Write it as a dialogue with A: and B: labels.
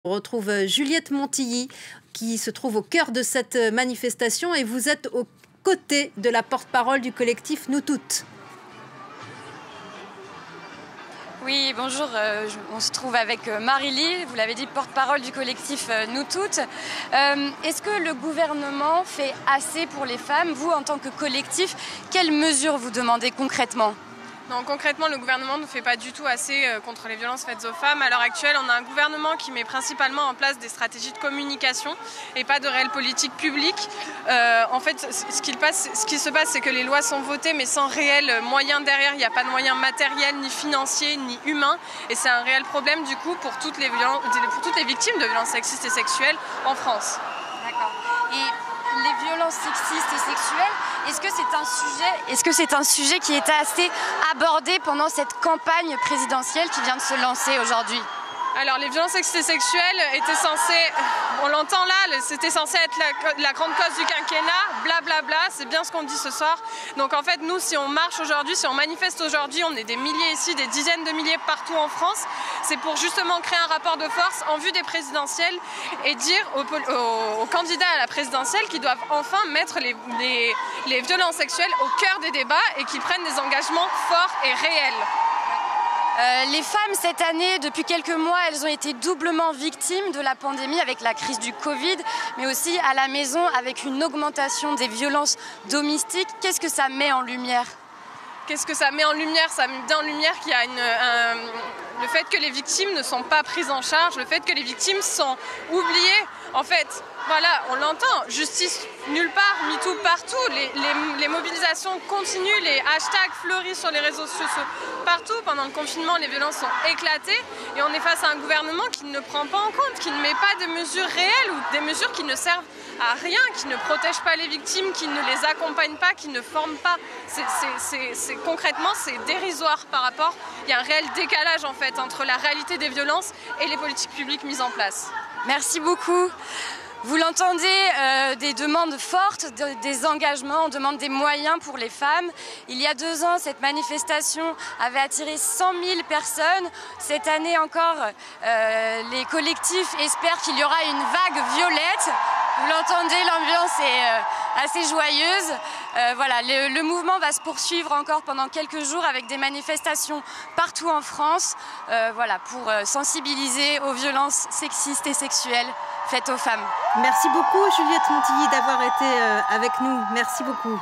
A: On retrouve Juliette Montilly qui se trouve au cœur de cette manifestation et vous êtes aux côtés de la porte-parole du collectif Nous Toutes.
B: Oui, bonjour, on se trouve avec Marie-Lie, vous l'avez dit, porte-parole du collectif Nous Toutes. Est-ce que le gouvernement fait assez pour les femmes? Vous, en tant que collectif, quelles mesures vous demandez concrètement?
C: Non, concrètement, le gouvernement ne fait pas du tout assez contre les violences faites aux femmes. À l'heure actuelle, on a un gouvernement qui met principalement en place des stratégies de communication et pas de réelle politique publique. En fait, ce qui se passe, c'est que les lois sont votées, mais sans réels moyens derrière. Il n'y a pas de moyens matériels, ni financiers, ni humains. Et c'est un réel problème, du coup, pour toutes les victimes de violences sexistes et sexuelles en France.
B: D'accord. Et les violences sexistes et sexuelles, est-ce que c'est un sujet qui était assez abordé pendant cette campagne présidentielle qui vient de se lancer aujourd'hui?
C: Alors les violences sexistes et sexuelles étaient censées, on l'entend là, c'était censé être la grande cause du quinquennat, blablabla, c'est bien ce qu'on dit ce soir. Donc en fait nous, si on marche aujourd'hui, si on manifeste aujourd'hui, on est des milliers ici, des dizaines de milliers partout en France, c'est pour justement créer un rapport de force en vue des présidentielles et dire aux candidats à la présidentielle qu'ils doivent enfin mettre les violences sexuelles au cœur des débats et qu'ils prennent des engagements forts et réels.
B: Les femmes, cette année, depuis quelques mois, elles ont été doublement victimes de la pandémie avec la crise du Covid, mais aussi à la maison avec une augmentation des violences domestiques. Qu'est-ce que ça met en lumière?
C: Qu'est-ce que ça met en lumière? Ça met bien en lumière qu'il y a le fait que les victimes ne sont pas prises en charge, le fait que les victimes sont oubliées. En fait, voilà, on l'entend, justice nulle part, MeToo partout, les mobilisations continuent, les hashtags fleurissent sur les réseaux sociaux partout. Pendant le confinement, les violences sont éclatées et on est face à un gouvernement qui ne prend pas en compte, qui ne met pas de mesures réelles ou des mesures qui ne servent à rien, qui ne protègent pas les victimes, qui ne les accompagnent pas, qui ne forment pas. Concrètement, c'est dérisoire par rapport. Il y a un réel décalage en fait entre la réalité des violences et les politiques publiques mises en place.
B: Merci beaucoup. Vous l'entendez, des demandes fortes, des engagements, on demande des moyens pour les femmes. Il y a 2 ans, cette manifestation avait attiré 100 000 personnes. Cette année encore, les collectifs espèrent qu'il y aura une vague violette. Vous l'entendez, l'ambiance est assez joyeuse. Voilà, le mouvement va se poursuivre encore pendant quelques jours avec des manifestations partout en France, voilà, pour sensibiliser aux violences sexistes et sexuelles faites aux femmes.
A: Merci beaucoup Juliette Montilly d'avoir été avec nous. Merci beaucoup.